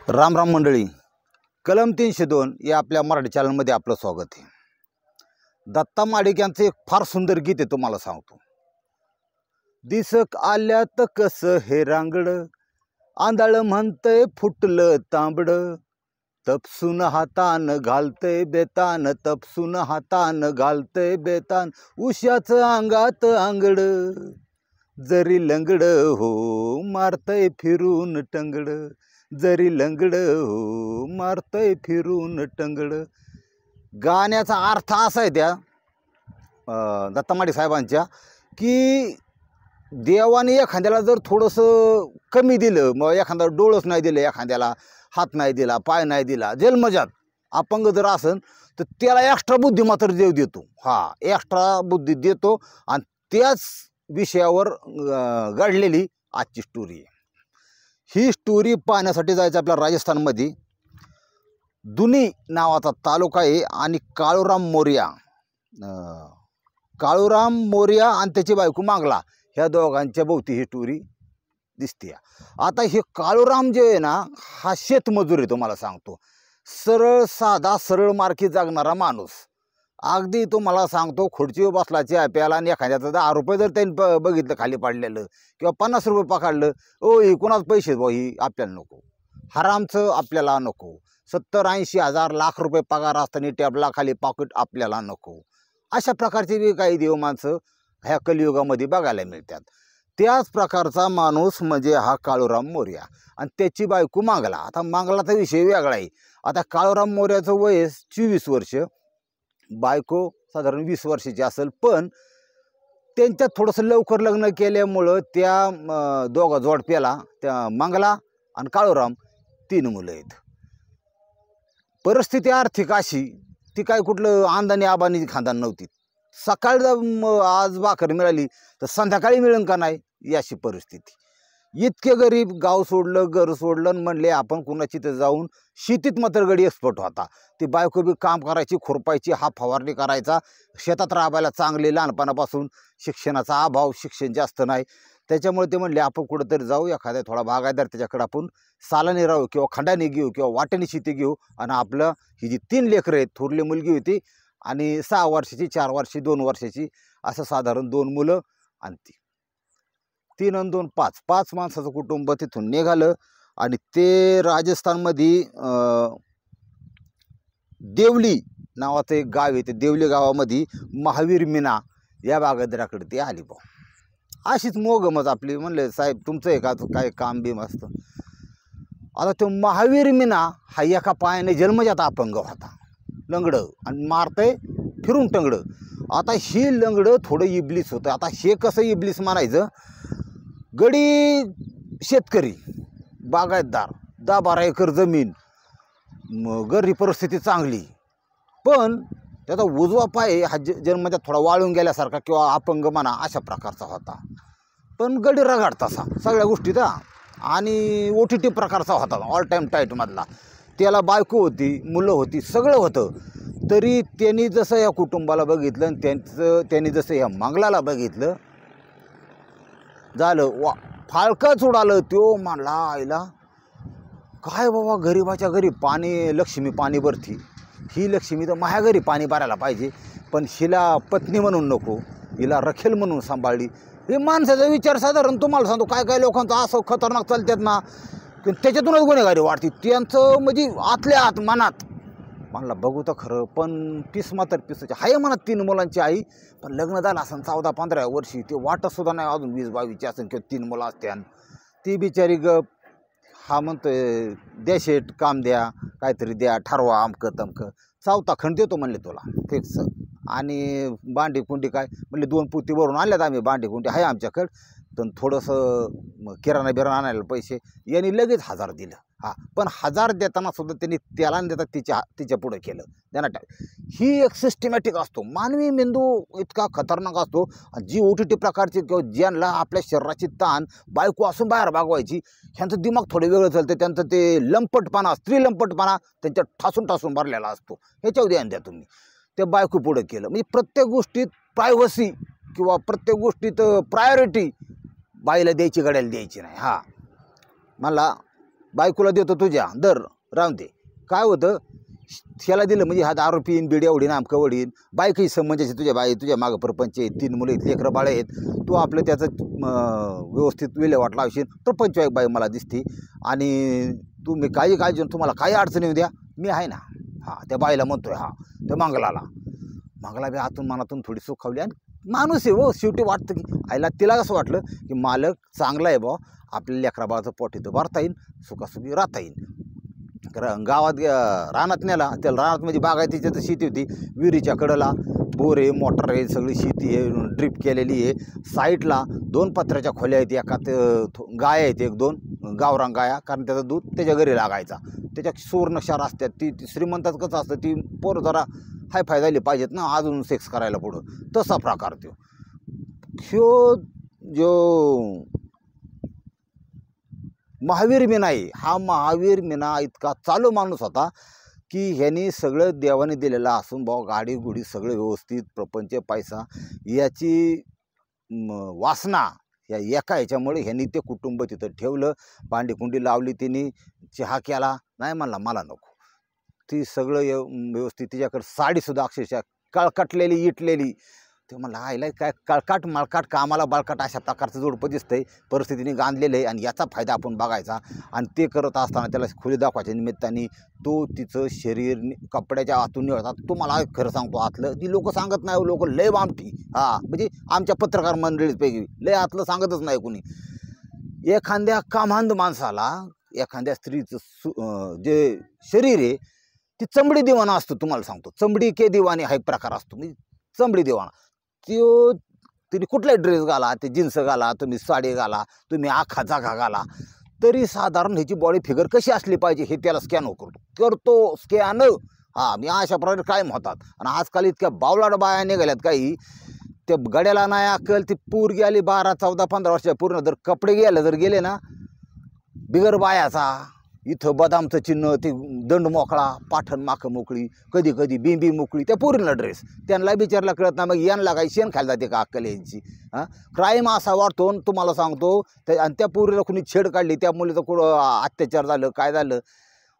राम राम मंडळी, कलम 302 या आपल्या मराठी चॅनलमध्ये आपलं स्वागत आहे। दत्ता माडिक यांचं एक फार सुंदर गीत आहे, तुम्हाला सांगतो। दिसक आल्यात कसं हे रांगड, आंधळ म्हणतंय फुटलं तांबड, तपसून हातान घालतंय बेतान, तपसून हातान घालतंय बेतान, उशाचं अंगात आंगड, जरी लंगड हो मारतंय फिरून टंगड, जरी लंगड हो मारतंय फिरून टंगड। गाण्याचा अर्थ असा आहे त्या दत्ता माडिक साहेबांच्या की देवाने एखाद्याला जर थोडंसं कमी दिलं, मग एखादा डोळस नाही दिलं, एखाद्याला हात नाही दिला, पाय नाही दिला, जन्मजात अपंग जर असेल तर त्याला एक्स्ट्रा बुद्धी मात्र देव देतो। हा, एक्स्ट्रा बुद्धी देतो आणि त्याच विषयावर घडलेली आजची स्टोरी आहे। ही स्टोरी पाहण्यासाठी जायचं आपल्या राजस्थानमध्ये दुनी नावाचा तालुका आहे आणि काळूराम मोर्या आणि त्याची बायको मांगला, ह्या दोघांच्या भोवती ही स्टोरी दिसते। आता हे काळूराम जे आहे ना, हा शेतमजूर आहे, तुम्हाला सांगतो। सरळ साधा सरळ मार्गी जगणारा माणूस। अगदी तुम्हाला सांगतो, खुर्चीवर बसला चहा प्यायला आणि एखाद्याचं 10 रुपये जर त्यांनी बघितलं खाली पडलेलं किंवा 50 रुपये पकडलं, ओ ही कोणाच पैसे भाऊ, ही आपल्याला नको, हरामचं आपल्याला नको, 70-80 हजार लाख रुपये पगार असताना टॅबला खाली पॉकेट आपल्याला नको, अशा प्रकारचे बी काही देव माणसं ह्या कलियुगामध्ये बघायला मिळतात। त्याच प्रकारचा माणूस म्हणजे हा काळूराम मोर्या आणि त्याची बायको मांगला। आता मांगलाचा विषय वेगळा आहे। आता काळूराम मोर्याचं वय 24 वर्ष, बायको साधारण 20 वर्षाची असेल, पण त्यांच्यात थोडंसं लवकर लग्न केल्यामुळं त्या दोघा जोडप्याला, त्या मंगला आणि काळूराम, 3 मुलं आहेत। परिस्थिती आर्थिक अशी, ती काय कुठलं आंदानी आबानी खानदान नव्हती। सकाळी आज भाकर मिळाली तर संध्याकाळी मिळेल का नाही, याची परिस्थिती। इतके गरीब, गाव सोडलं, घर सोडलं आणि म्हणले आपण कुणाची तर जाऊन शेतीत मात्र गडी एक्सपर्ट होता। ती बायको बी काम करायची, खुरपायची, हा फवारणी करायचा, शेतात राबायला चांगले, लहानपणापासून शिक्षणाचा अभाव, शिक्षण जास्त नाही, त्याच्यामुळे ते म्हणले आपण कुठंतरी जाऊ, एखाद्या थोडा बागायतदार त्याच्याकडे आपण सालाने राहू किंवा खंडाने घेऊ किंवा वाट्याने शेती घेऊ आणि आपलं ही जी 3 लेकरं आहेत, थोरली मुलगी होती आणि 6 वर्षाची, 4 वर्षाची, 2 वर्षाची, असं साधारण 2 मुलं आणि 3 आणि 2 5 माणसाचं कुटुंब तिथून निघालं आणि ते राजस्थानमध्ये देवली नावाचं एक गाव आहे। ते देवली गावामध्ये महावीर मीना या बागायतदाराकडे ते आली बा। अशीच मोगमच आपली, म्हणले साहेब तुमचं आहे का काय काम बीम असतं। आता तो महावीर मीना हा एका पायाने जन्मजात अपंग होता, लंगडं, आणि मारतंय फिरून टंगडं। आता ही लंगडं थोडं इबलीस होतं। आता हे कसं इबलीस म्हणायचं, गडी शेतकरी, बागायतदार, 10-12 एकर जमीन, गरीब परिस्थिती चांगली, पण त्याचा उजवा पाय हा जन्मजात थोडा वाळून गेल्यासारखा किंवा अपंग म्हणा अशा प्रकारचा होता, पण गडी रगाड तसा सगळ्या गोष्टीचा, आणि OTT प्रकारचा होता, ऑल टाईम टाईटमधला। त्याला बायको होती, मुलं होती, सगळं होतं, तरी त्यांनी जसं या कुटुंबाला बघितलं आणि त्यांनी जसं या मंगलाला बघितलं, झालं फाळकंच उडालं। तो म्हणला आईला काय बाबा, गरीबाच्या घरी पाणी, लक्ष्मी पाणी भरती, ही लक्ष्मी तर माझ्या घरी पाणी भरायला पाहिजे, पण हिला पत्नी म्हणून नको, हिला रखेल म्हणून सांभाळली। हे माणसाचा विचार साधारण तुम्हाला सांगतो, काय काय लोकांचं असं खतरनाक चालतात ना, त्याच्यातूनच गुन्हेगारी वाढते त्यांचं, म्हणजे आतल्या आत मनात म्हणला बघू तर खरं, पण तीस मात्र पिसाची आहे म्हणत, 3 मुलांची आई, पण लग्न झालं असं 14-15 वर्षी, ते वाटतसुद्धा नाही अजून 20-22 असेल किंवा 3 मुलं असत्यान। ती बिचारी गप, हा म्हणतोय द्या शेट, काम द्या, काहीतरी द्या, ठरवा, अमकं तमकं, 4था खंड देतो म्हणले तुला फिक्स, आणि भांडी कुंडी काय म्हणले 2 पोती भरून आणल्यात आम्ही, भांडी कुंडी आहे आमच्याकडं, तर थोडंसं किराणा बिराणा आणायला पैसे, यांनी लगेच 1000 दिलं। हा, पण 1000 देताना सुद्धा त्यांनी त्याला देता तिच्या पुढे केलं, त्यांना ही एक सिस्टमॅटिक असतो। मानवी मेंदू इतका खतरनाक असतो, जी OTT प्रकारची किंवा ज्यांना आपल्या शरीराची ताण, बायको असून बाहेर भागवायची, ह्यांचं दिमाग थोडं वेगळं चालतं, त्यांचं ते लंपटपणा, स्त्री लंपटपणा त्यांच्यात ठासून भरलेला असतो, ह्याच्यावर ध्यान द्या तुम्ही। ते बायको पुढे केलं, म्हणजे प्रत्येक गोष्टीत प्रायव्हसी किंवा प्रत्येक गोष्टीत प्रायोरिटी बाईला द्यायची, गड्याला द्यायची नाही। हा, मला बायकोला देतो तुझ्या दर राहून दे. काय होतं ह्याला दिलं म्हणजे हा दारू पिईन बिड्या उडीन आमकं वडीन, बायकही म्हणजे तुझ्या मागं परपंच आहेत, 3 मुलं आहेत, लेकरं बाळ आहेत, तू आपलं त्याचं व्यवस्थित विल्हेवाट लावशील. प्रपंच एक बाई मला दिसते आणि तुम्ही काही काळजी तुम्हाला काही अडचण येऊ द्या, मी आहे ना. हां त्या बाईला म्हणतोय, हा त्या मंगला बी आतून मनातून थोडी सुखावली. आणि माणूस आहे हो शेवटी. वाटतं की आईला तिला कसं वाटलं की मालक चांगला आहे बा, आपल्या लेकरा बाळाचं पोट इथं भरता येईल, सुखासुखी राहता येईल. गावात रानात नेला त्याला. रानात म्हणजे बागायतीची तर शेती होती, विहिरीच्या कडेला बोर आहे, मोटर आहे, सगळी शेती आहे, ड्रीप केलेली आहे. साईडला 2 पत्र्याच्या खोल्या आहेत, एकात गाय आहेत, 1-2 गावरान गाया, कारण त्याचं दूध त्याच्या घरी लागायचा. त्याच्या सुवर्णक्षार असतात. ती श्रीमंतात कसं असतं, ती पोरं जरा हाय फायदा पाहिजेत ना अजून सेक्स करायला पुढं, तसा प्रकार तो. ह्यो जो महावीर मीना आहे, हा महावीर मीना इतका चालू माणूस होता की ह्यांनी सगळं देवाने दिलेलं असून भाऊ गाडी गुडी सगळं व्यवस्थित, प्रपंच पैसा याची वासना या एका ह्याच्यामुळे ह्यांनी ते कुटुंब तिथं ठेवलं. भांडीकुंडी लावली तिने, चहा केला, नाही म्हणला मला नको. ती सगळं व्यवस्थित, तिच्याकडे साडीसुद्धा अक्षरशः कळकटलेली इटलेली. ते म्हणलं आईला काय कळकाट मळकाट कामाला बळकाट अशा प्रकारचं जोडपं दिसतंय, परिस्थितीने गांधलेलं आहे आणि याचा फायदा आपण बघायचा. आणि ते करत असताना त्याला खुली दाखवायच्या निमित्ताने तो तिचं शरीर कपड्याच्या आतून निळतात. तुम्हाला खरं सांगतो आतलं ती लोक सांगत नाही, लोक लय बामठी. हां म्हणजे आमच्या पत्रकार मंडळीपैकी लय आतलं सांगतच नाही कोणी. एखाद्या कामांध माणसाला एखाद्या स्त्रीचं जे शरीर आहे ती चमडी दिवाणा असतो. तुम्हाला सांगतो चमडी के दिवाणी हा एक प्रकार असतो. म्हणजे चमडी दिवाणा तो तुम्ही कुठलाही ड्रेस घाला, ते जीन्स घाला, तुम्ही साडी घाला, तुम्ही आखा जागा घाला, तरी साधारण ह्याची बॉडी फिगर कशी असली पाहिजे हे त्याला स्कॅन करतो स्कॅन. हां मी अशा प्रकारे कायम होतात. आणि आजकाल इतक्या बावलाड बाया निघाल्यात काही, त्या गड्याला नाही अक्कल. ती पोरगी आली 12, 14, 15 वर्षाच्या पूर्ण जर कपडे गेले ना बिगर बायाचा, इथं बदामचं चिन्ह, ते दंड मोकळा, पाठण माखं मोकळी, कधी कधी बिंबी मोकळी, त्या पोरीला ड्रेस, त्यांना विचारला कळत नाही. मग यांना काही शेण खायला जाते का अक्कल यांची? हां क्राईम असा वाटतो तुम्हाला सांगतो. आणि त्या पोरीला कुणी छेड काढली, त्या मुलीचं कुठं अत्याचार झालं, काय झालं,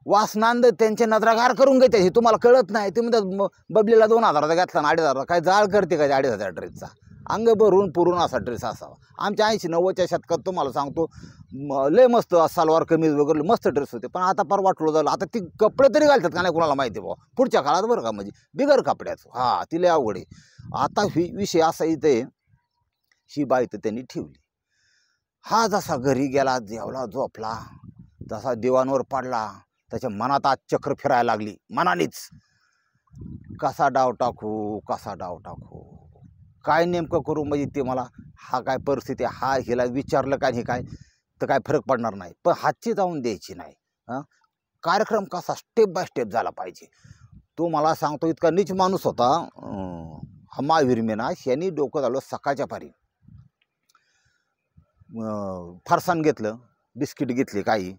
वासनांद त्यांच्या नजरागार करून घेते. हे तुम्हाला कळत नाही. ते म्हणतात बबलीला 2000चा घातला ना 2500, काय जाळ करते का 2500 ड्रेसचा? अंग भरून पुरून असा ड्रेस असावा. आमच्या 80-90च्या शतकात तुम्हाला सांगतो लय मस्त सलवार कमीज वगैरे मस्त ड्रेस होते. पण आता फार वाटलं झालं. आता ती कपडे तरी घालतात का नाही कुणाला माहिती आहे बुवा पुढच्या काळात, बरं का, म्हणजे बिगर कपड्याचं. हां ती लय अवघड आहे. आता विषय असा इथे ही बाई तर त्यांनी ठेवली. हा जसा घरी गेला, जेवला, झोपला, जसा दिवाणवर पडला, त्याच्या मनात आज चक्र फिरायला लागली मनानेच. कसा डाव टाकू, काय नेमकं करू, म्हणजे ते मला हा काय परिस्थिती, हा हिला विचारलं काय, हे काय तर काय फरक पडणार नाही. पण हातची जाऊन द्यायची नाही. हां कार्यक्रम कसा स्टेप बाय स्टेप झाला पाहिजे. तो मला सांगतो इतका नीच माणूस होता हा महावीर मीना. ह्यांनी डोकं झालं सकाळच्या पारी. फरसाण घेतलं, बिस्किट घेतली, काही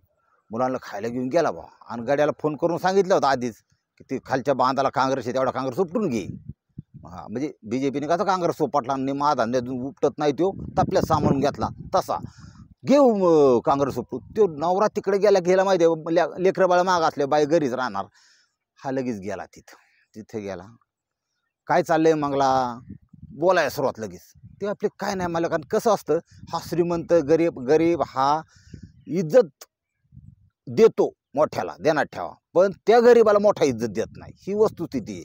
मुलांना खायला घेऊन गेला बा. आणि गाड्याला फोन करून सांगितलं होतं आधीच की ती खालच्या बांधाला काँग्रेस आहे, तेवढा काँग्रेस उपटून घे. हां म्हणजे BJPने कसा काँग्रेस उपटला आणि महाधान्यातून उपटत नाही, तो तपल्यात सामावून घेतला तसा घेऊ काँग्रेस उपटू. तो नवरा तिकडे गेला माहिती आहे, लेकरं बाळा माग असले, बाई घरीच राहणार. हा लगेच गेला तिथे गेला. काय चाललंय मंगला, बोलायला सुरुवात लगेच. ते आपले काय नाही मला, कारण कसं असतं हा श्रीमंत गरीब हा इज्जत देतो मोठ्याला, देण्यात ठेवा, पण त्या गरीबाला मोठा इज्जत देत नाही, ही वस्तुस्थिती आहे.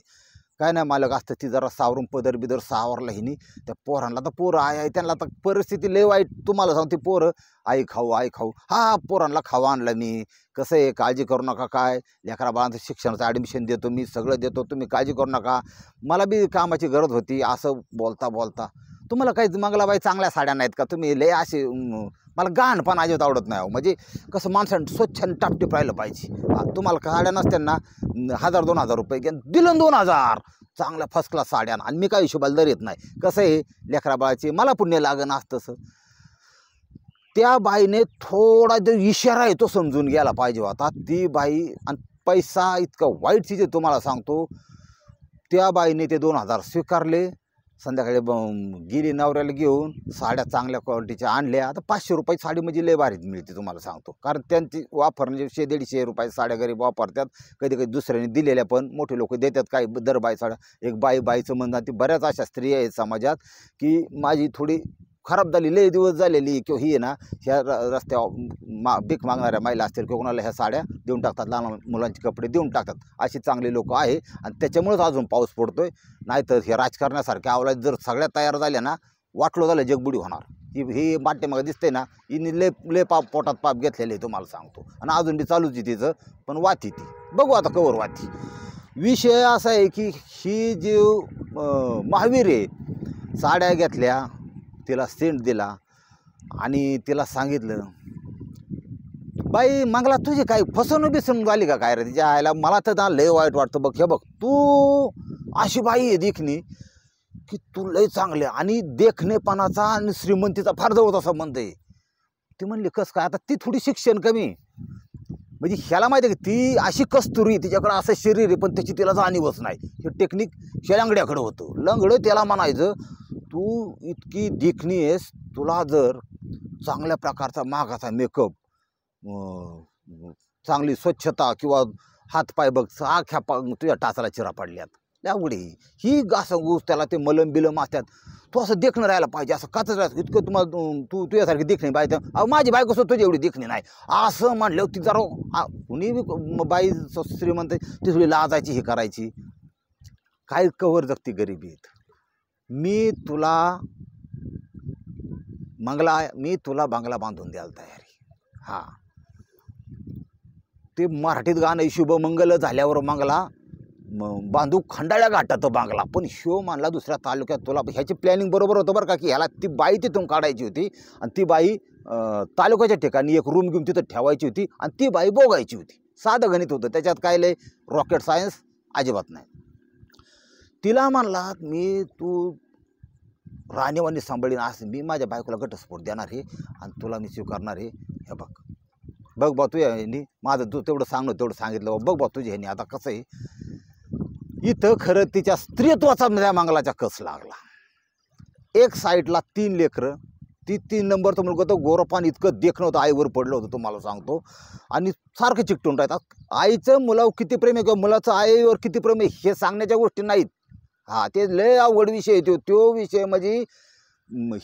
काय नाही मालक असतं ती जरा सावरून पदर बिदर सावरला हिनी. त्या पोरांना तर पोरं आहे त्यांना तर परिस्थिती लय वाईट. तुम्हाला सांगते पोरं आई खाऊ हा पोरांना खावा आणलं मी. कसं आहे काळजी करू नका, काय लेकरा बाळांचं शिक्षणाचं ॲडमिशन देतो मी, सगळं देतो, तुम्ही काळजी करू नका, मला बी कामाची गरज होती. असं बोलता तुम्हाला काही मंगलाबाई चांगल्या साड्या नाहीत का? तुम्ही लय असे, मला गाणपण अजिबात आवडत नाही. म्हणजे कसं माणसानं स्वच्छ आणि टापटीप राहिलं पाहिजे. तुम्हाला साड्या नसत्यांना 1000-2000 रुपये घ्या, दिलं 2000 चांगल्या फर्स्ट क्लास साड्या. आणि मी काय हिशोबाला दर येत नाही. कसं आहे लेकरा बाळाचे मला पुण्य लागण असं तसं. त्या बाईने थोडा जो इशारा आहे तो समजून गेला पाहिजे होता. ती बाई आणि पैसा इतकं वाईट चीज आहे तुम्हाला सांगतो. त्या बाईने ते 2000 स्वीकारले. संध्याकाळी गेली नवऱ्याला घेऊन, साड्या चांगल्या क्वालिटीच्या आणल्या. आता 500 रुपयाची साडी म्हणजे लय भारीत मिळते तुम्हाला सांगतो, कारण त्यांची वापर म्हणजे 100-150 रुपयाची साड्या गरीब वापरतात. कधी कधी दुसऱ्याने दिलेल्या पण मोठे लोक देतात, काही दरबाई साड्या. एक बाईचं म्हणणं, ती बऱ्याच अशा स्त्रिया आहेत समाजात की माझी थोडी खराब झाली, लय दिवस झालेली, किंवा ही आहे ना ह्या रस्त्यावर भीक मागणाऱ्या महिला असतील किंवा कोणाला ह्या साड्या देऊन टाकतात, लहान मुलांचे कपडे देऊन टाकतात. अशी चांगले लोक आहे आणि त्याच्यामुळेच अजून पाऊस पडतोय. नाहीतर हे राजकारणासारख्या अवलाद जर सगळ्या तयार झाल्या ना, वाटलं झालं जगबुडी होणार. ही पाठीमागं दिसते ना, हिने लय पोटात पाप घेतलेले आहे तुम्हाला सांगतो. आणि अजून बी चालूच आहे तिचं, पण वाती ती बघू आता कवर वाती. विषय असा आहे की ही जी महावीर आहे, साड्या घेतल्या, तिला सेंट दिला आणि तिला सांगितलं, बाई मंगला तुझी काही फसवणूक बिसवणूक झाली का काय रे तिच्या आयला. मला तर ना लय वाईट वाटतं बघ. हे बघ तू अशी बाई आहे देखणी की तू लय चांगले, आणि देखणेपणाचा आणि श्रीमंतीचा फार जवळचा संबंध आहे. ती म्हणली कसं काय. आता ती थोडी शिक्षण कमी, म्हणजे ह्याला माहिती आहे की ती अशी कस्तुरी, तिच्याकडं असं शरीर आहे पण त्याची तिला जाणीवच नाही. हे टेक्निक शेलांगड्याकडं होतं. लंगडं त्याला म्हणायचं तू इतकी देखणी आहेस, तुला जर चांगल्या प्रकारचा मागाचा मेकअप, चांगली स्वच्छता किंवा हातपाय बघ आख्या तुझ्या टाचाला चिरा पडल्यात, त्यामुळे ही घासंगूस त्याला ते मलम बिलम असतात, तू असं देखणं राहायला पाहिजे, असं काचच राहायचं. इतकं तुम्हाला तू तुझ्यासारखी देखणी पाहिजे. अहो माझी बायको सुद्धा तुझी एवढी देखणी नाही असं म्हणलं. ती जरा कुणी बाई श्रीमंत ती थोडी लाजायची, हे करायची. काय कवर जगती गरिबीत. मी तुला बंगला बांधून द्यायला तयार आहे. हां, ते मराठीत गाणं शुभमंगल झाल्यावर मंगला बांधू खंडाळ्या घाटात बांगला. पण शो मानला दुसऱ्या तालुक्यात. तुला ह्याची प्लॅनिंग बरोबर होतं बरं का, की ह्याला ती बाई तिथून काढायची होती आणि ती बाई तालुक्याच्या ठिकाणी एक रूम घेऊन तिथं ठेवायची होती आणि ती बाई बोगायची होती. साधं गणित होतं, त्याच्यात काय लय रॉकेट सायन्स अजिबात नाही. तिला म्हणला मी तू राणीवानी सांभाळीन, असं मी माझ्या बायकोला घटस्फोट देणार आहे आणि तुला मी स्वीकारणार आहे. हे बघ बा तू ह्यांनी माझं तू तेवढं सांगणं तेवढं सांगितलं. बघ बा तुझ्या ह्यांनी आता कसं आहे. इथं खरं तिच्या स्त्रीत्वाचा त्या मंगलाच्या कस लागला. एक साईडला 3 लेकरं, ती 3 नंबरचं मुलगा तर गोरपान इतकं देखणं होतं, आईवर पडलं होतं तुम्हाला सांगतो. आणि सारखं चिकटून राहतात. आईचं मुलावर किती प्रेम आहे किंवा मुलाचं आईवर किती प्रेम आहे हे सांगण्याच्या गोष्टी नाहीत. हां, ते लय अवघड विषय आहे. तो विषय म्हणजे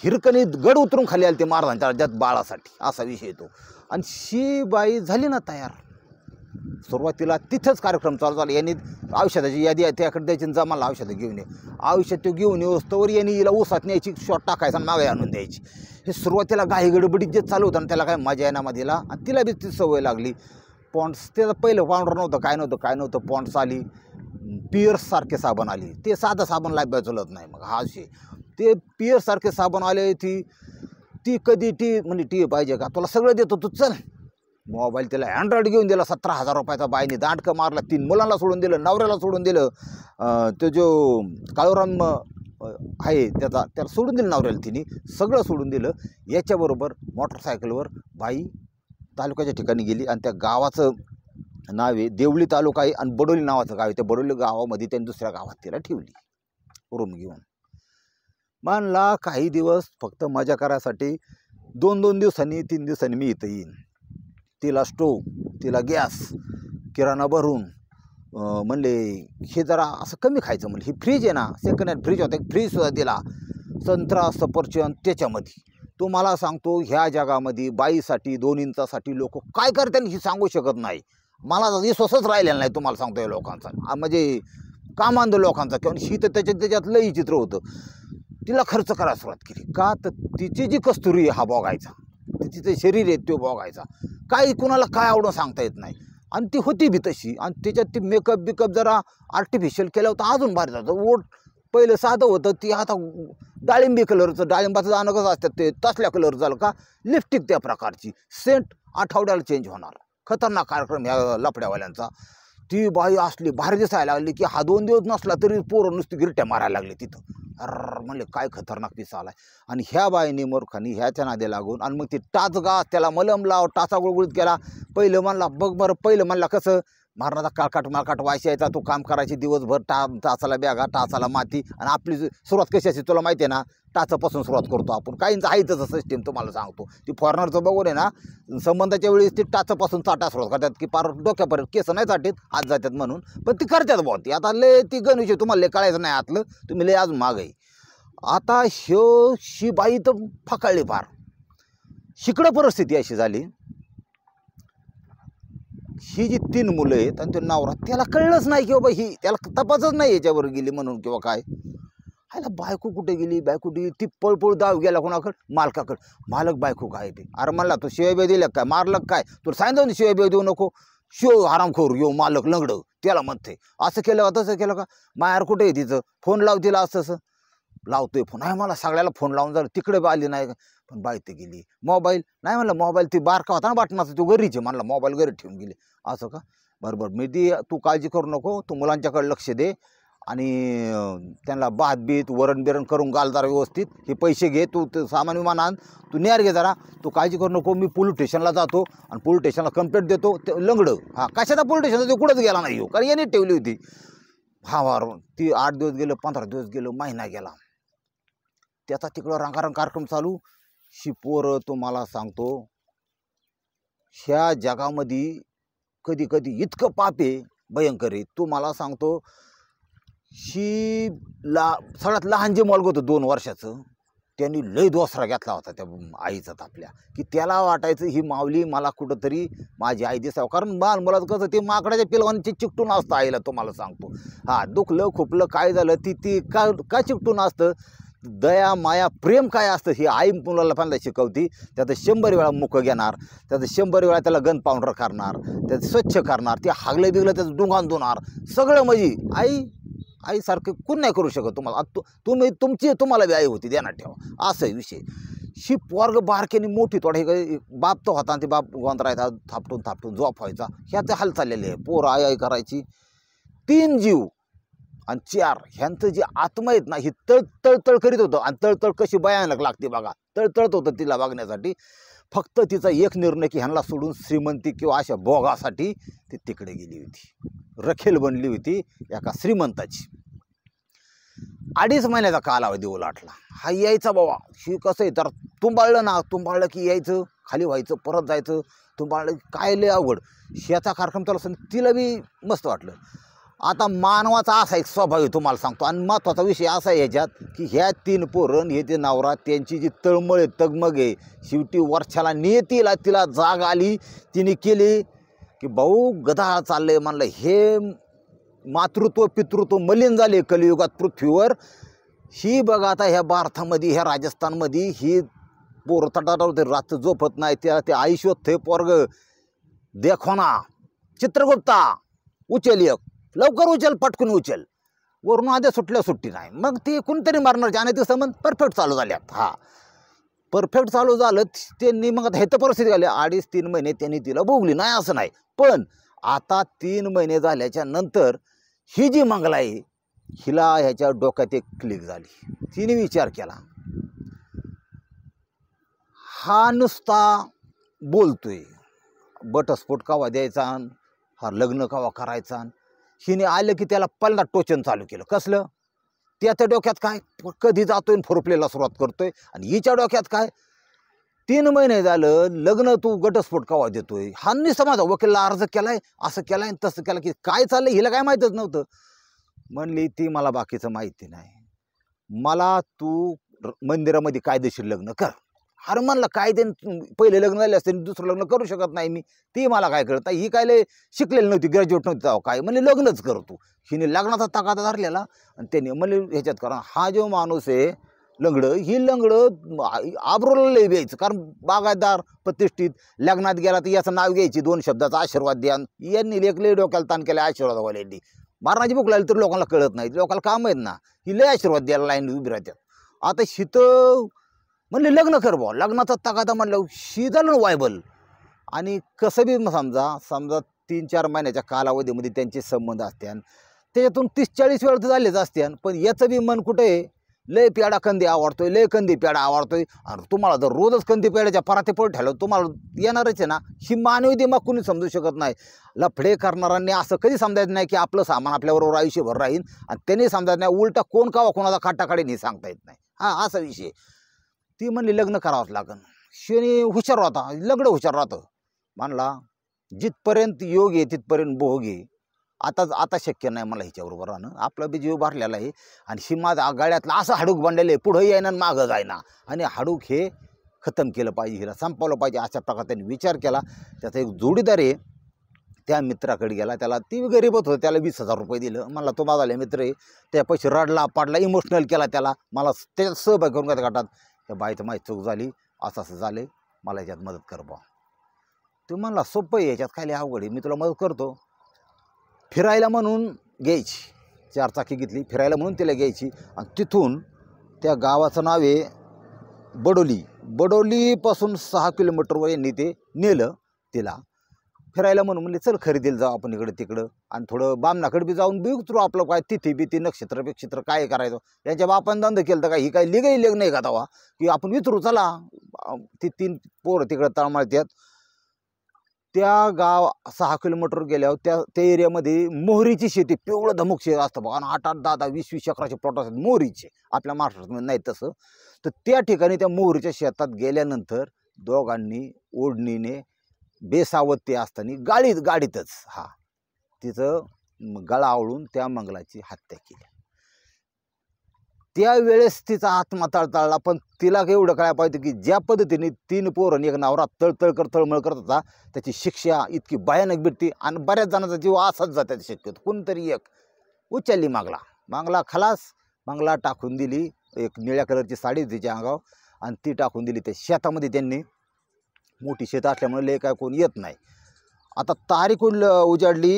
हिरकणी गड उतरून खाली आले ते महाराजांच्या राज्यात बाळासाठी, असा विषय येतो. आणि शी बाई झाली ना तयार. सुरुवातीला तिथंच कार्यक्रम चालू झाला. यांनी औषधाची यादी आहे त्याकडे द्यायची, जमाला औषधं घेऊन ये. औषध तो घेऊन येऊस्तवर यांनी हिला ऊसात न्यायची, शॉट टाकायचा आणि मागे आणून द्यायची. हे सुरुवातीला गाई गडबडीत जे चालू होतं ना, त्याला काय मजा येणार मधीला. आणि तिला बी ती सवय लागली. पॉन्ड्स त्याचं पहिलं पावडर नव्हतं, काय नव्हतं. पॉन्ड्स आली, पियर्ससारखे साबण आली. ते साधं साबण लाईफ चलत नाही. मग हा असे ते पियर्ससारखे साबण आले. ती कधी म्हणजे टी पाहिजे का, तुला सगळं देतो तू चल. मोबाईल त्याला अँड्रॉइड घेऊन दिला 17,000 रुपयाचा. बाईने दांडकं मारला. 3 मुलांना सोडून दिलं, नवऱ्याला सोडून दिलं. तो जो काळूराम आहे त्याला सोडून दिलं नवऱ्याला. तिने सगळं सोडून दिलं. याच्याबरोबर मोटरसायकलवर बाई तालुक्याच्या ठिकाणी गेली आणि त्या गावाचं नाव आहे देवळी तालुका आहे आणि बडोली नावाचं गाव आहे. त्या बडोली गावामध्ये त्यांनी दुसऱ्या गावात तिला ठेवली रूम घेऊन. म्हणला काही दिवस फक्त मजा करायसाठी 2-2 दिवसांनी 3 दिवसांनी मी इथं येईन. तिला स्टोव, तिला गॅस, किराणा भरून म्हणले हे जरा असं कमी खायचं. म्हणले ही फ्रीज आहे ना, सेकंड हँड फ्रीज होता, फ्रीजसुद्धा दिला. संत्रा सफरचंद त्याच्यामध्ये. तो मला सांगतो ह्या जगामध्ये बाईसाठी 2 इंचासाठी लोक काय करतात ही सांगू शकत नाही. मला विश्वासच राहिलेला नाही तुम्हाला सांगतो या लोकांचा, म्हणजे कामांध लोकांचा. किंवा ही तर त्याच्यात लई चित्र होतं. तिला खर्च करायला सुरुवात केली का, तर तिची जी कस्तुरी आहे हा बघायचा, तिचं शरीर आहे तो बघायचा. काही कुणाला काय आवडून सांगता येत नाही. आणि ती होती बी तशी. आणि त्याच्यात ती मेकअप जरा आर्टिफिशियल केलं होतं, अजून भारी जातं. ओठ पहिलं साधं होतं, ती आता डाळिंबी कलरचं, डाळिंबाचं दाणं कसं असतात ते तसल्या कलर झालं का. लिपस्टिक त्या प्रकारची, सेंट आठवड्याला चेंज होणार. खतरनाक कार्यक्रम ह्या लफड्यावाल्यांचा. ती बाई असली भारी दिसायला लागली की हा 2 दिवस नसला तरी पोरं नुसती गिरट्या मारायला लागली तिथं. म्हणले काय खतरनाक पीस आलाय. आणि ह्या बाईने मूर्खानी ह्याच्या नादी लागून आणि मग ती टाच गा त्याला मलम लाव, टाचा गुळगुळीत केला. पहिलं म्हणला बघ बरं, पहिलं म्हणला कसं मारणाचा काळकाट माळकाट वाशी यायचा. तू काम करायची दिवसभर, टाचाला बॅगा, टाचाला माती. आणि आपली सुरुवात कशी असते तुला माहिती आहे ना, टाचापासून सुरुवात करतो आपण. काहींचं आहे तसं सिस्टीम तुम्हाला सांगतो. ती फॉरेनरचं बघून आहे ना, संबंधाच्या वेळेस ती टाचापासून चाटा सुरुवात करतात की पार डोक्यापर्यंत. केस नाही चाटीत, हात जातात म्हणून, पण ती करतात बुवा. ती आता लय ती गणविषयी तुम्हाला लय कळायचं नाही आतलं, तुम्ही लय अजून माग आहे. आता ही बाई तर फकाळली फार. शिकडं परिस्थिती अशी झाली, ही जी 3 मुलं आहेत आणि तो नवरा, त्याला कळलंच नाही की बाबा ही, त्याला तपासच नाही याच्यावर गेली म्हणून किंवा काय. ह्याला बायको कुठे गेली, बायको ती पळपळ दाव गेला कोणाकडे, मालकाकडे. मालक बायको काय बी. अरे म्हणला तू शिवाय दिल्या काय, मारलं काय, तुला सांगितलं शिवाय देऊ नको. हरामखोर येऊ मालक लंगडं, त्याला म्हणते असं केलं का तसं केलं का. मायार कुठे आहे तिचं, फोन लाव तिला. असं तसं लावतोय फोन. आहे मला सगळ्याला फोन लावून झालं, तिकडे आली नाही. पण बाई ते गेली. मोबाईल नाही म्हणलं, मोबाईल ती बारका होता ना बाटणाचा, तो घरीचे म्हणला, मोबाईल घरी ठेवून गेले. असं का, बरोबर मी ती, तू काळजी करू नको, तू मुलांच्याकडे लक्ष दे आणि त्यांना भात बीत वरण बिरण करून घाल जरा व्यवस्थित. हे पैसे घे, तू सामान विमान आण, तू न्यार घे जरा, तू काळजी करू नको. मी पोलीस स्टेशनला जातो आणि पोलीस स्टेशनला कंप्लेंट देतो. ते लंगडं कशाचा पोलीस स्टेशनला, ते कुठंच गेला नाही, कारण याने ठेवली होती. ती 8 दिवस गेलं, 15 दिवस गेलं, महिना गेला. त्याचा तिकडं रंगारंग कार्यक्रम चालू. पोरं तुम्हाला सांगतो, ह्या जगामध्ये कधी कधी इतकं पाप आहे, भयंकर आहे. तुम्हाला सांगतो, सगळ्यात लहान जे मुलगा होतं 2 वर्षाचं, त्यांनी लय दोसरा घेतला होता त्या आईचा आपल्या, की त्याला वाटायचं ही माऊली मला कुठंतरी माझी आई दिसावं. कारण बाल मुलाचं कसं ते माकडाच्या पिलवांची चिकटून असतं आईला, तुम्हाला सांगतो. दुखलं खुपलं काय झालं, ती का चिकटून असतं. दया माया प्रेम काय असतं हे आई मुलाला पहिल्यांदा शिकवती. त्याचं 100 वेळा मुकं घेणार, त्याचं 100 वेळा त्याला गन पावडर करणार, त्याचं स्वच्छ करणार, ते हागलं बिगलं त्याचं डोंगान धुणार, सगळं. म्हणजे आईसारखं कोण नाही करू शकत तुम्हाला. तुम्हाला बी आई होती, ध्यानात ठेवा. असं विषय. पोरग बारक्याने मोठी थोडा, बाप तो होता आणि ते बाप गोंधरायचा, थापटून झोप व्हायचा. ह्याचं हाल चाललेले आहे. पोरं आई करायची. 3 जीव आणि 4 ह्यांचं जे आत्मा आहेत ना, ही तळतळ करीत होतं. आणि तळतळ कशी भयानक लागते बघा, तळतळत होतं तिला बघण्यासाठी. फक्त तिचा एक निर्णय की ह्यांना सोडून श्रीमंती किंवा अशा भोगासाठी ती तिकडे गेली होती. रखेल बनली होती एका श्रीमंताची. 2.5 महिन्याचा कालावधी ओलाटला. हा यायचा बाबा. कसं आहे तर, तुंबाळलं की यायचं, खाली व्हायचं, परत जायचं, तुंबाळलं काय लय अवघड. ह्याचा कार्यक्रम त्याला तिला बी मस्त वाटलं. आता मानवाचा असा एक स्वभाव आहे तुम्हाला सांगतो. आणि महत्त्वाचा विषय असा आहे ह्याच्यात की ह्या 3 पोरण, हे ते नवरा, त्यांची जी तळमळ आहे, तगमग आहे, शेवटी वर्षाला नियतीला तिला जाग आली. तिने केली की भाऊ गधा चाललंय म्हणलं, हे मातृत्व पितृत्व मलिन झाले कलियुगात पृथ्वीवर. ही बघा आता ह्या भारतामध्ये, ह्या राजस्थानमध्ये ही पोरं तटाटावर रात्र झोपत नाही. त्या ते आई शोधते पोरग. देखो ना चित्रगुप्ता, उचल एक, लवकर उचल, पटकून उचल. वरून आधी सुट्टी नाही. मग ती कोणतरी मारणार आणि ते संबंध परफेक्ट चालू झाल्यात. परफेक्ट चालू झालं त्यांनी. मग आता हे तर परिस्थिती झाली. 2.5-3 महिने त्यांनी तिला भोगली नाही असं नाही. पण आता 3 महिने झाल्याच्या नंतर ही जी मंगला आहे, हिला ह्याच्या डोक्यात एक क्लिक झाली. तिने विचार केला, हा नुसता बोलतोय, बटस्फोट कवा द्यायचा, हा लग्न कवा करायचा. हिने आलं की त्याला पहिल्यांदा टोचन चालू केलं. कसलं, त्याच्या डोक्यात काय, कधी जातोय फोरप्लेला सुरुवात करतोय. आणि हिच्या डोक्यात काय, 3 महिने झालं लग्न, तू घटस्फोट कवा देतोय. हा समाजा वकिलला अर्ज केलाय, असं केलाय तसं केलं, की काय चाललंय हिला काय माहीतच नव्हतं. म्हणली ती मला बाकीचं माहिती नाही, मला तू मंदिरामध्ये कायदेशीर लग्न कर. अरे म्हणलं कायदे पहिले लग्न झाले असते, दुसरं लग्न करू शकत नाही मी. ती मला काय कळतं, ही काय लय शिकलेली नव्हती, ग्रॅज्युएट नव्हती तेव्हा. काय म्हणले लग्नच करतो. हिने लग्नाचा तगादा धरलेला आणि त्याने म्हणले ह्याच्यात करा. हा जो माणूस आहे लंगडं, ही लंगडं आबरोला लय द्यायचं. कारण बागायतदार प्रतिष्ठित, लग्नात गेला तर याचं नाव घ्यायची, 2 शब्दाचा आशीर्वाद द्या. यांनी एक लय डोक्याला ताण केला आशीर्वादवाल्यांनी. मारणाची भूक लागली तर लोकांना कळत नाही, लोकांना काम आहेत ना, ही लय आशीर्वाद द्यायला लाईन उभी राहतात. आता शीतं म्हणले लग्न कर बुवा. लग्नाचा तगादा म्हणलं शी झालं वायबल. आणि कसं बी समजा 3-4 महिन्याच्या कालावधीमध्ये त्यांचे संबंध असत्यान, त्याच्यातून 30-40 वेळ तर झालेच असत्यान. पण याचं बी मन कुठं आहे, लय पेढा कंदी आवडतोय, लय कंदी पेढा आवडतोय. आणि तुम्हाला जर रोजच कंदी पेढ्याच्या पराते पोट ठेवलं तुम्हाला येणारच आहे ना. ही मानवी दिमाग कुणी समजू शकत नाही. लफडे करणाऱ्यांनी असं कधी समजायचं नाही की आपलं सामान आपल्याबरोबर आयुष्यभर राहील, आणि त्यांनी समजायचं नाही उलटा कोण कावा कोणाला काटा काढेल हे सांगता येत नाही. हा असा विषय. ती म्हणली लग्न करावंच लागन. शनी हुशार होता, लग्न हुशार राहतं. म्हणला जिथपर्यंत योग आहे तिथपर्यंत भोग आहे. आता शक्य नाही मला हिच्याबरोबर राहणं. आपला बी जीव भरलेला आहे, आणि ही माझा गाड्यातलं असं हाडूक बांधलेलं आहे, पुढं येईना आणि मागं जायना. आणि हाडूक हे खतम केलं पाहिजे, हिला संपवलं पाहिजे. अशा प्रकारे त्यांनी विचार केला. त्याचा एक जोडीदार आहे, त्या मित्राकडे गेला. त्याला ती गरीबच होती, त्याला 20,000 रुपये दिलं. म्हणला तो माझा मित्र आहे. त्या पैसे रडला पाडला, इमोशनल केला त्याला. मला त्याच्यात सहभाग करून घ्या गटात. त्या बाईचं माहीत चूक झाली, असं असं झालं, मला याच्यात मदत कर बा. तो म्हणला सोपं आहे, याच्यात काय अवघड आहे, मी तुला मदत करतो. फिरायला म्हणून घ्यायची, 4 चाकी घेतली, फिरायला म्हणून तिला घ्यायची. आणि तिथून त्या गावाचं नाव आहे बडोली. बडोलीपासून 6 किलोमीटरवर यांनी ते नेलं तिला फिरायला म्हणून. म्हणले चल खरेदीला जाऊ आपण इकडं तिकडं, आणि थोडं बामणाकडे बी जाऊन बी उतरू, आपलं काय तिथे बिथे नक्षत्र बिक्षत्र काय करायचं. यांच्या बापानं धंदा केलं तर काय ही काही लिगही लेग नाही का तेव्हा की आपण विचारू चला. ती 3 पोरं तिकडं तळमळत्यात. त्या गाव 6 किलोमीटर गेल्यावर त्या एरियामध्ये मोहरीची शेती, पिवळं धमुक शेत असतं बघा. आणि 8-8, 10-10, 20-20 एकराचे प्लॉट असतात मोहरीचे, आपल्या महाराष्ट्रात नाही तसं. तर त्या ठिकाणी त्या मोहरीच्या शेतात गेल्यानंतर दोघांनी ओढणीने बेसावत ते असताना गाडीतच तिचं गळा आवळून त्या मंगलाची हत्या केली. त्यावेळेस तिचा आत्मा तळतळला. पण तिला एवढं कळायला पाहिजे की ज्या पद्धतीने 3 पोरं एक नवरा तळमळ करत होता, त्याची शिक्षा इतकी भयानक भेटते. आणि बऱ्याच जणांचा जीव असाच जातात शक्यतो. कोणतरी एक उचलली मागला खलास. मागला टाकून दिली. एक निळ्या कलरची साडी तिच्या अंगावर, आणि ती टाकून दिली त्या शेतामध्ये. त्यांनी मोठी शेत असल्यामुळे लय काय कोण येत नाही. आता तारीख उजाडली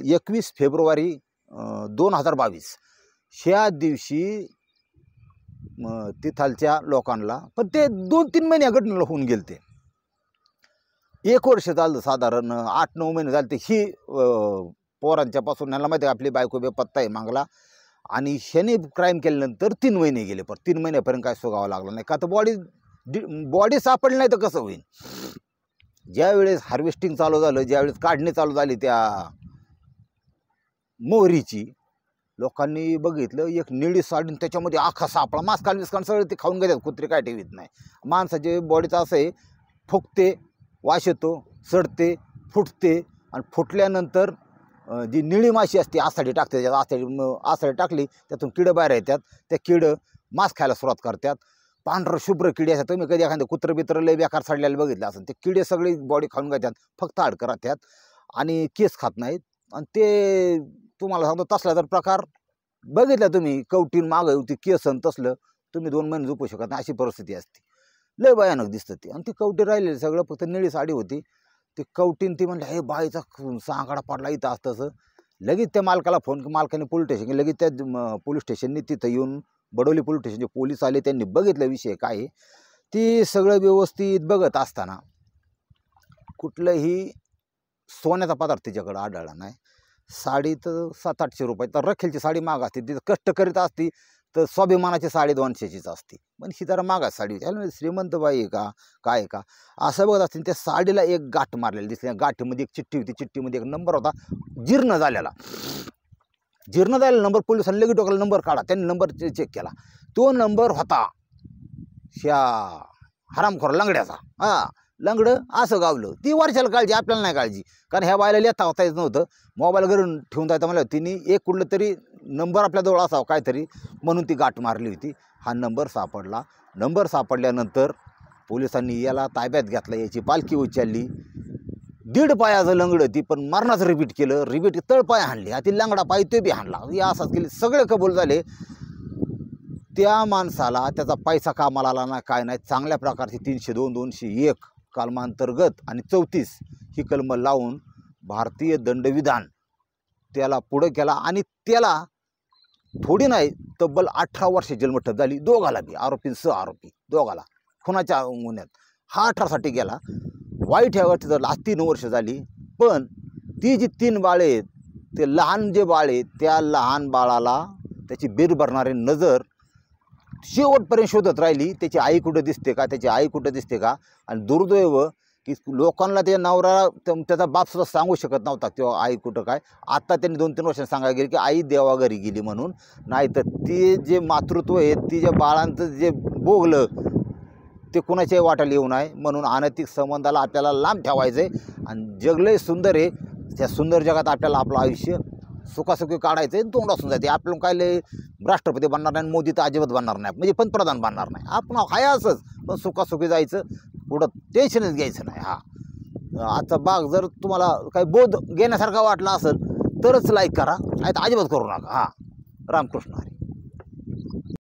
21 फेब्रुवारी 2022. ह्या दिवशी तिथालच्या लोकांना, पण ते 2-3 महिने घटनेला होऊन गेले. ते 1 वर्ष झालं साधारण, 8-9 महिने झाले. ते ही पोरांच्यापासून ह्याला माहिती आहे आपली बायको बेपत्ता आहे मागला. आणि ह्याने क्राईम केल्यानंतर 3 महिने गेले. पण 3 महिन्यापर्यंत काय सुगावं लागलं नाही का, तर बॉडी सापडली नाही तर कसं होईल. ज्यावेळेस हार्वेस्टिंग चालू झालं, ज्यावेळेस काढणी चालू झाली त्या मोहरीची, लोकांनी बघितलं एक निळी साडी, त्याच्यामध्ये आखा सापळा. मास्कान सगळं ते खाऊन घेतात, कुत्रे काय ठेवीत नाही. माणसाचे बॉडीचं असं आहे, फुगते, वास येतो, सडते, फुटते. आणि फुटल्यानंतर जी निळी माशी असते आसाडी टाकते, त्याच्यात आसाडी टाकली त्यातून किडं बाहेर येतात. त्या किडं मांस खायला सुरुवात करतात. पांढरं शुभ्र किडे असतात. तुम्ही कधी एखादं कुत्रं बित्र लय बेकार सडलेलं बघितलं असेल. ते किडे सगळी बॉडी खाऊन घेतात, फक्त हाडकं राहतात आणि केस खात नाहीत. आणि ते तुम्हाला सांगतो तसला जर प्रकार बघितला तुम्ही, कवटीन मागं होती केसन, तसलं तुम्ही 2 महिने झोपू शकत नाही, अशी परिस्थिती असते. लय भयानक दिसतं ती. आणि ती कवटी राहिलेली सगळं, फक्त निळी साडी होती. ती कवटीन ती म्हणलं हे बाईचा सांगाडा पडला इथं असं तसं. लगेच त्या मालकाला फोन, मालकाने पोलीस स्टेशन, लगेच त्या पोलीस स्टेशननी तिथं येऊन, बडोली पोलीस स्टेशनचे पोलीस आले. त्यांनी बघितलं विषय काय आहे. ती सगळं व्यवस्थित बघत असताना कुठलंही सोन्याचा पदार्थ तिच्याकडं आढळला नाही. साडी तर 700-800 रुपये, तर रखेलची साडी महाग असते. तिथं कष्ट करीत असती तर स्वाभिमानाची साडी 200चीच असते. पण ही जरा महाग साडी होती. श्रीमंत बाई आहे का काय आहे का असं बघत असते. त्या साडीला एक गाठ मारलेली दिसली. गाठीमध्ये एक चिठ्ठी होती. चिठ्ठीमध्ये एक नंबर होता जीर्ण झालेला नंबर. पोलिसांनी लगेच टोकाला नंबर काढा. त्यांनी नंबर चेक केला. तो नंबर होता ह्या हरामखोर लंगड्याचा. लंगडं असं गावलं. ती वर्षाला काळजी, आपल्याला नाही काळजी. कारण ह्या बायला लिहिता होता येत नव्हतं. मोबाईल घरून ठेवून जायचं म्हणलं. तिने एक कुठलं तरी नंबर आपल्याजवळ असावं काहीतरी, म्हणून ती गाठ मारली होती. हा नंबर सापडला. नंबर सापडल्यानंतर पोलिसांनी याला ताब्यात घेतला. याची पालखी उचलली. 1.5 पायाचं लंगडं ती, पण मरणाचं रिपीट केलं. रिपीट तळपाय हाणली. ती लंगडा पाय ते बी हाणला. या असाच केली. सगळे कबूल झाले. त्या माणसाला त्याचा पैसा कामाला आला ना काय नाही. चांगल्या प्रकारची 302, 201 कलमांतर्गत आणि 34 ही कलम लावून भारतीय दंडविधान त्याला पुढं केला. आणि त्याला थोडी नाही तब्बल 18 वर्ष जन्मठप झाली. दोघाला बी, आरोपींसह आरोपी दोघाला खुनाच्या गुन्ह्यात. हा 18साठी गेला. वाईट ह्या गोष्टी जर 3 वर्ष झाली. पण ती जी 3 बाळे आहेत, ते लहान जे बाळ आहे त्या लहान बाळाला त्याची बीर भरणारी नजर शेवटपर्यंत शोधत राहिली त्याची आई कुठं दिसते का, त्याची आई कुठं दिसते का. आणि दुर्दैव की लोकांना ते नवरा त्याचा बापसुद्धा सांगू शकत नव्हता तेव्हा आई कुठं काय. आता त्यांनी 2-3 वर्षांनी सांगायला गेले की आई देवाघरी गेली म्हणून. नाही तर ते जे मातृत्व आहे, ती जे बाळांचं जे भोगलं ते कुणाच्याही वाटायला येऊ नये म्हणून अनैतिक संबंधाला आपल्याला लांब ठेवायचं आहे. आणि जग लय सुंदर आहे, त्या सुंदर जगात आपल्याला आपलं आयुष्य सुखासुखी काढायचं आहे. तोंड असून जाते आपलं काय लय राष्ट्रपती बनणार नाही, मोदी तर अजिबात बनणार नाही, म्हणजे पंतप्रधान बनणार नाही. आपण हाय असंच, पण सुखासुखी जायचं, पुढं टेन्शनच घ्यायचं नाही. आजचा भाग जर तुम्हाला काही बोध घेण्यासारखा वाटला असेल तरच लाईक करा, नाही तर अजिबात करू नका. रामकृष्ण हरी.